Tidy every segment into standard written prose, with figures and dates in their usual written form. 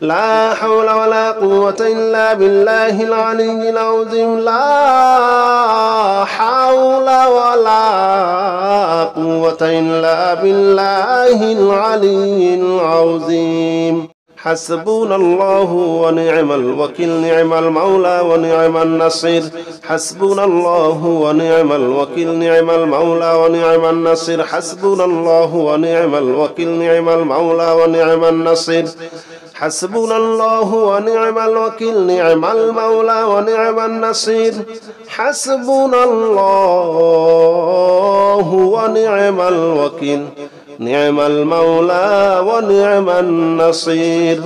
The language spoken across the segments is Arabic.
لا حول ولا قوة إلا بالله العلي العظيم لا حول ولا قوة إلا بالله العلي العظيم حسبنا الله ونعم الوكيل نعم المولى ونعم النصير حسبنا الله ونعم الوكيل نعم المولى ونعم النصير حسبنا الله ونعم الوكيل نعم المولى ونعم النصير حسبنا الله ونعم الوكيل نعم المولى ونعم النصير حسبنا الله ونعم الوكيل نعم المولى ونعم النصير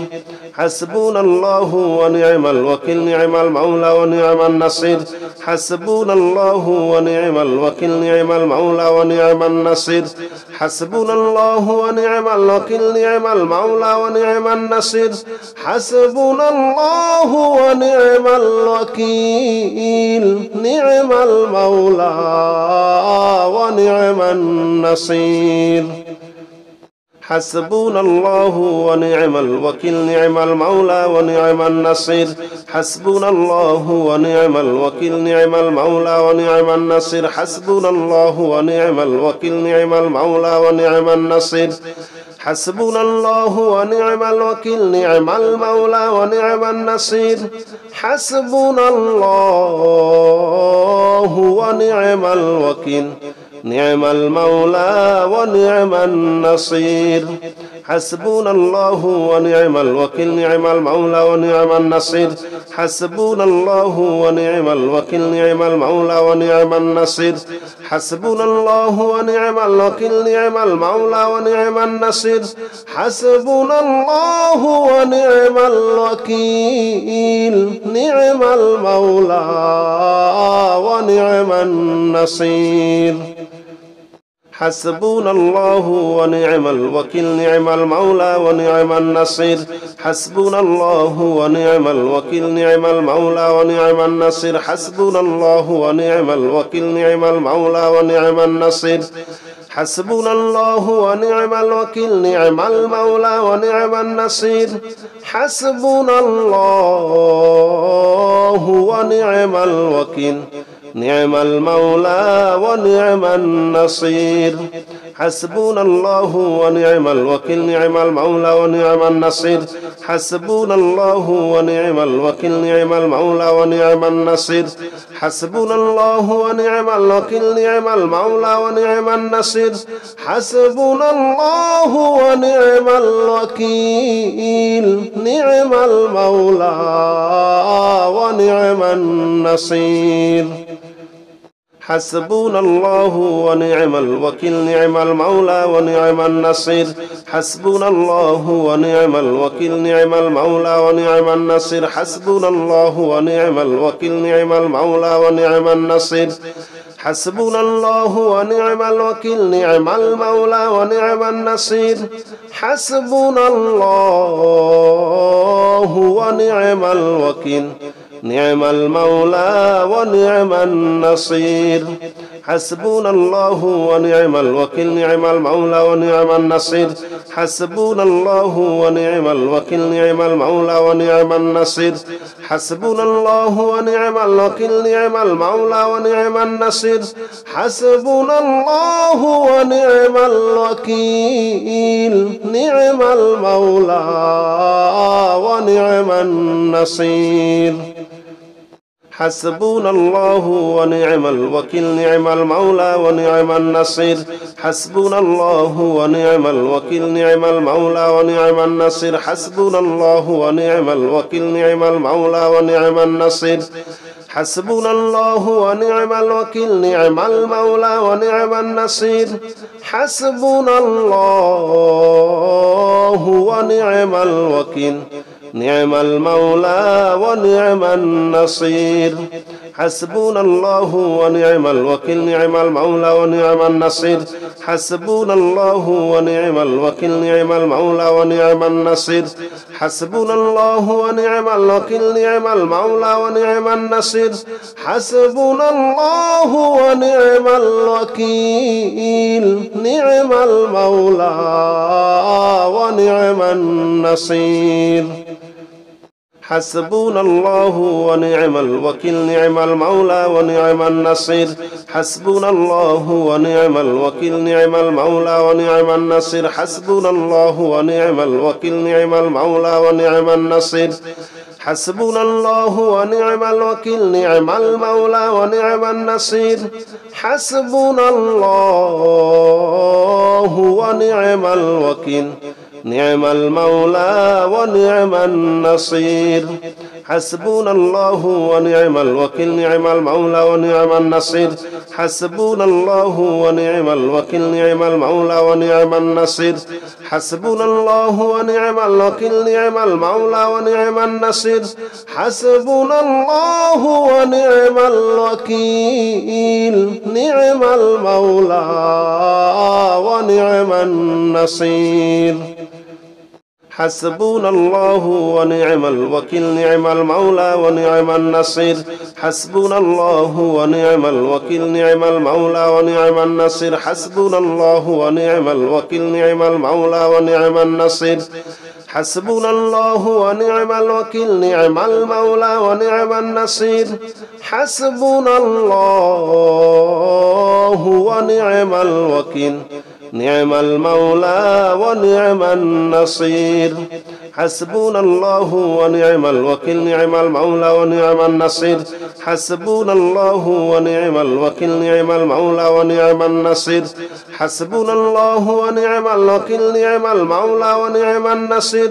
حسبنا الله ونعم الوكيل نعم المولى ونعم النصير حسبنا الله ونعم الوكيل نعم المولى ونعم النصير حسبنا الله ونعم الوكيل نعم المولى ونعم النصير حسبنا الله ونعم الوكيل نعم المولى ونعم النصير حسبنا الله ونعم الوكيل نعم المولى ونعم النصير حسبنا الله ونعم الوكيل نعم المولى ونعم النصير حسبنا الله ونعم الوكيل نعم المولى ونعم النصير حسبنا الله ونعم الوكيل نعم المولى ونعم النصير حسبنا الله ونعم الوكيل نعم المولى ونعم النصير حسبنا الله ونعم الوكيل نعم المولى ونعم النصير حسبنا الله ونعم الوكيل نعم المولى ونعم النصير حسبنا الله ونعم الوكيل نعم المولى ونعم النصير حسبنا الله ونعم الوكيل نعم المولى ونعم النصير حسبنا الله ونعم الوكيل نعم المولى ونعم النصير حسبنا الله ونعم الوكيل نعم المولى ونعم النصير حسبنا الله ونعم الوكيل نعم المولى ونعم النصير حسبنا الله ونعم الوكيل نعم المولى ونعم النصير حسبنا الله ونعم الوكيل نعم المولى ونعم النصير حسبنا الله ونعم الوكيل نعم المولى ونعم النصير حسبنا الله ونعم الوكيل نعم المولى ونعم النصير حسبنا الله ونعم الوكيل نعم المولى ونعم النصير حسبنا الله ونعم الوكيل نعم المولى ونعم النصير حسبنا الله ونعم الوكيل نعم المولى ونعم النصير حسبنا الله ونعم الوكيل نعم المولى ونعم النصير حسبنا الله ونعم الوكيل نعم المولى ونعم النصير حسبنا الله ونعم الوكيل نعم المولى ونعم النصير حسبنا الله ونعم الوكيل نعم المولى ونعم النصير حسبنا الله ونعم الوكيل نعم المولى ونعم النصير حسبنا الله ونعم الوكيل نعم المولى ونعم النصير حسبنا الله ونعم الوكيل نعم المولى ونعم النصير حسبنا الله ونعم الوكيل نعم المولى ونعم النصير حسبنا الله ونعم الوكيل نعم المولى ونعم النصير حسبنا الله ونعم الوكيل نعم المولى ونعم النصير حسبنا الله ونعم الوكيل نعم المولى ونعم النصير حسبنا الله ونعم الوكيل نعم المولى ونعم النصير حسبنا الله ونعم الوكيل نعم المولى ونعم النصير حسبنا الله ونعم الوكيل نعم المولى ونعم النصير حسبنا الله ونعم الوكيل نعم المولى ونعم النصير حسبنا الله ونعم الوكيل نعم المولى ونعم النصير حسبنا الله ونعم الوكيل نعم المولى ونعم النصير حسبنا الله ونعم الوكيل نعم المولى ونعم النصير حسبنا الله ونعم الوكيل نعم المولى ونعم النصير حسبنا الله ونعم الوكيل نعم المولى ونعم النصير حسبنا الله ونعم الوكيل نعم المولى ونعم النصير حسبنا الله ونعم الوكيل نعم المولى ونعم النصير حسبنا الله ونعم الوكيل نعم المولى ونعم النصير حسبنا الله ونعم الوكيل نعم المولى ونعم النصير حسبنا الله ونعم الوكيل نعم المولى ونعم النصير حسبنا الله ونعم الوكيل نعم المولى ونعم النصير حسبنا الله ونعم الوكيل نعم المولى ونعم النصير حسبنا الله ونعم الوكيل نعم المولى ونعم النصير حسبنا الله ونعم الوكيل نعم المولى ونعم النصير حسبنا الله ونعم الوكيل نعم المولى ونعم النصير حسبنا الله ونعم الوكيل نعم المولى ونعم النصير حسبنا الله ونعم الوكيل نعم المولى ونعم النصير حسبنا الله ونعم الوكيل نعم المولى ونعم النصير حسبنا الله ونعم الوكيل نعم المولى ونعم النصير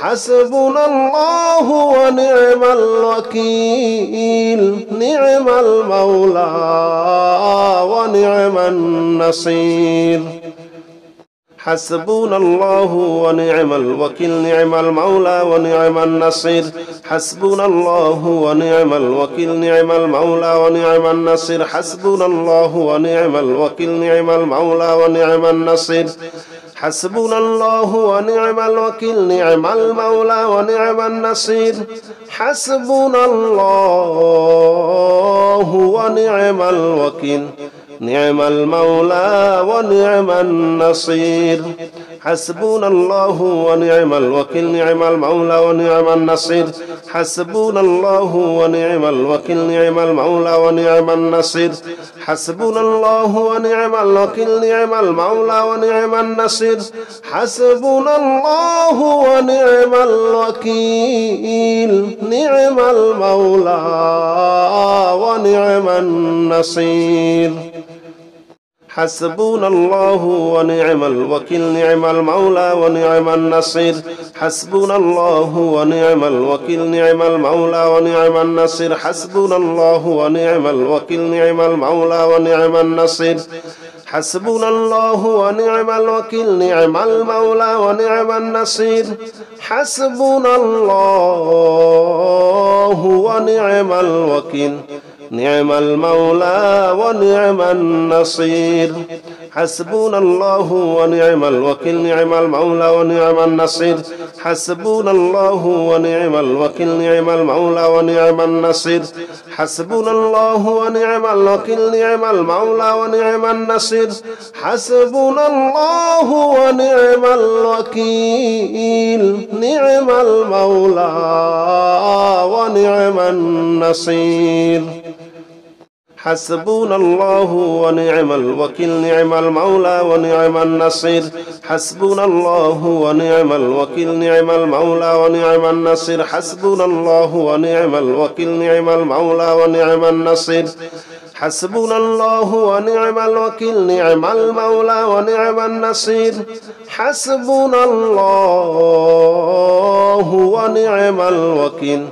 حسبنا الله ونعم الوكيل نعم المولى ونعم النصير حسبنا الله ونعم الوكيل نعم المولى ونعم النصير حسبنا الله ونعم الوكيل نعم المولى ونعم النصير حسبنا الله ونعم الوكيل نعم المولى ونعم النصير حسبنا الله ونعم الوكيل نعم المولى ونعم النصير حسبنا الله ونعم الوكيل نعم المولى ونعم النصير حسبنا الله ونعم الوكيل نعم المولى ونعم النصير حسبنا الله ونعم الوكيل نعم المولى ونعم النصير حسبنا الله ونعم الوكيل نعم المولى ونعم النصير حسبنا الله ونعم الوكيل نعم المولى ونعم النصير حسبنا الله ونعم الوكيل نعم المولى ونعم النصير حسبنا الله ونعم الوكيل نعم المولى ونعم النصير حسبنا الله ونعم الوكيل نعم المولى ونعم النصير حسبنا الله ونعم الوكيل نعم المولى ونعم النصير حسبنا الله ونعم الوكيل نعم المولى ونعم النصير حسبنا الله ونعم الوكيل نعم المولى ونعم النصير حسبنا الله ونعم الوكيل نعم المولى ونعم النصير حسبنا الله ونعم الوكيل نعم المولى ونعم النصير حسبنا الله ونعم الوكيل نعم المولى ونعم النصير حسبنا الله ونعم الوكيل نعم المولى ونعم النصير حسبنا الله ونعم الوكيل نعم المولى ونعم النصير حسبنا الله ونعم الوكيل نعم المولى ونعم النصير حسبنا الله ونعم الوكيل نعم المولى ونعم النصير حسبنا الله ونعم الوكيل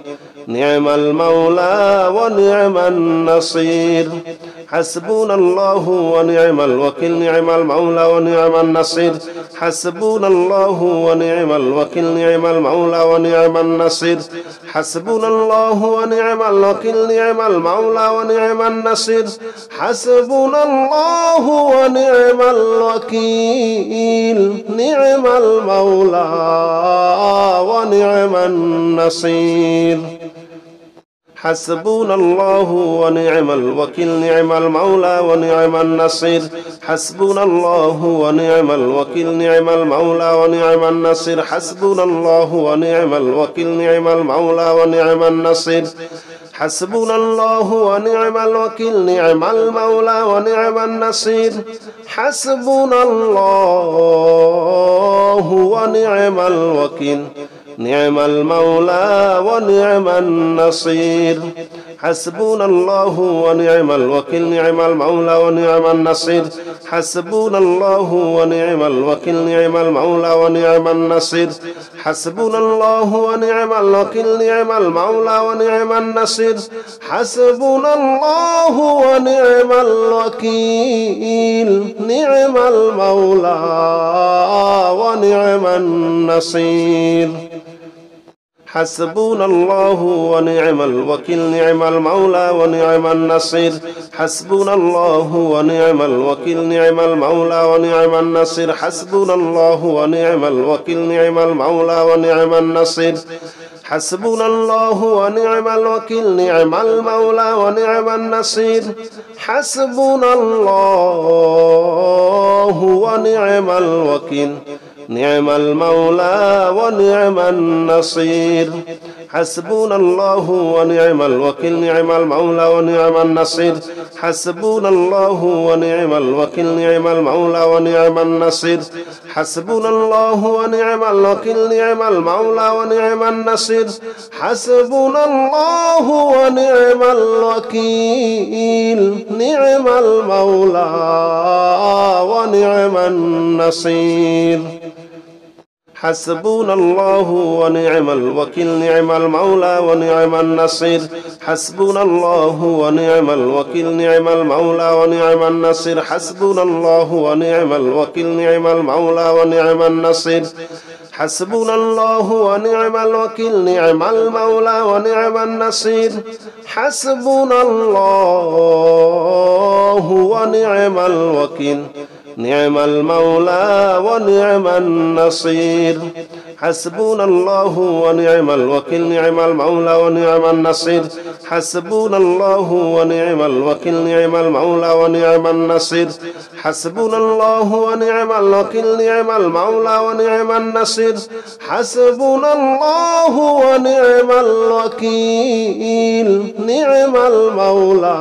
نعم المولى ونعم النصير حسبنا الله ونعم الوكيل نعم المولى ونعم النصير حسبنا الله ونعم الوكيل نعم المولى ونعم النصير حسبنا الله ونعم الوكيل نعم المولى ونعم النصير حسبنا الله ونعم الوكيل نعم المولى ونعم النصير حسبنا الله ونعم الوكيل نعم المولى ونعم النصير حسبنا الله ونعم الوكيل نعم المولى ونعم النصير حسبنا الله ونعم الوكيل نعم المولى ونعم النصير حسبنا الله ونعم الوكيل نعم المولى ونعم النصير حسبنا الله ونعم الوكيل نعم المولى ونعم النصير حسبنا الله ونعم الوكيل نعم المولى ونعم النصير حسبنا الله ونعم الوكيل نعم المولى ونعم النصير حسبنا الله ونعم الوكيل نعم المولى ونعم النصير حسبنا الله ونعم الوكيل نعم المولى ونعم النصير حسبنا الله ونعم الوكيل نعم المولى ونعم النصير حسبنا الله ونعم الوكيل نعم المولى ونعم النصير حسبنا الله ونعم الوكيل نعم المولى ونعم النصير حسبنا الله ونعم الوكيل نعم المولى ونعم النصير حسبنا الله ونعم الوكيل نعم المولى ونعم النصير حسبنا الله ونعم الوكيل نعم المولى ونعم النصير حسبنا الله ونعم الوكيل نعم المولى ونعم النصير حسبنا الله ونعم الوكيل نعم المولى ونعم النصير حسبنا الله ونعم الوكيل نعم المولى ونعم النصير حسبنا الله ونعم الوكيل نعم المولى ونعم النصير حسبنا الله ونعم الوكيل نعم المولى ونعم النصير حسبنا الله ونعم الوكيل نعم المولى ونعم النصير حسبنا الله ونعم الوكيل نعم المولى ونعم النصير حسبنا الله ونعم الوكيل نعم المولى ونعم النصير حسبنا الله ونعم الوكيل نعم المولى ونعم النصير حسبنا الله ونعم الوكيل نعم المولى ونعم النصير حسبنا الله ونعم الوكيل نعم المولى ونعم النصير حسبنا الله ونعم الوكيل نعم المولى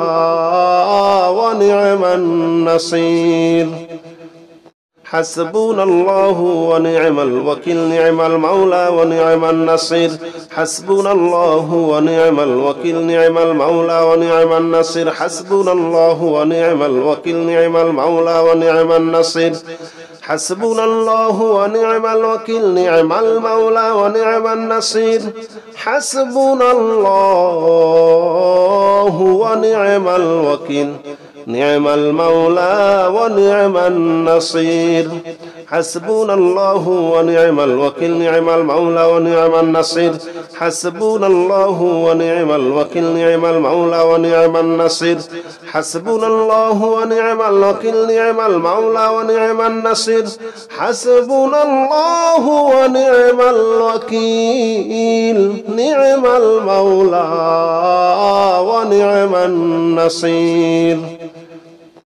ونعم النصير حسبنا الله ونعم الوكيل نعم المولى ونعم النصير حسبنا الله ونعم الوكيل نعم المولى ونعم النصير حسبنا الله ونعم الوكيل نعم المولى ونعم النصير حسبنا الله ونعم الوكيل نعم المولى ونعم النصير حسبنا الله ونعم الوكيل نعم المولى ونعم النصير حسبنا الله ونعم الوكيل نعم المولى ونعم النصير حسبنا الله ونعم الوكيل نعم المولى ونعم النصير حسبنا الله ونعم الوكيل نعم المولى ونعم النصير حسبنا الله ونعم الوكيل نعم المولى ونعم النصير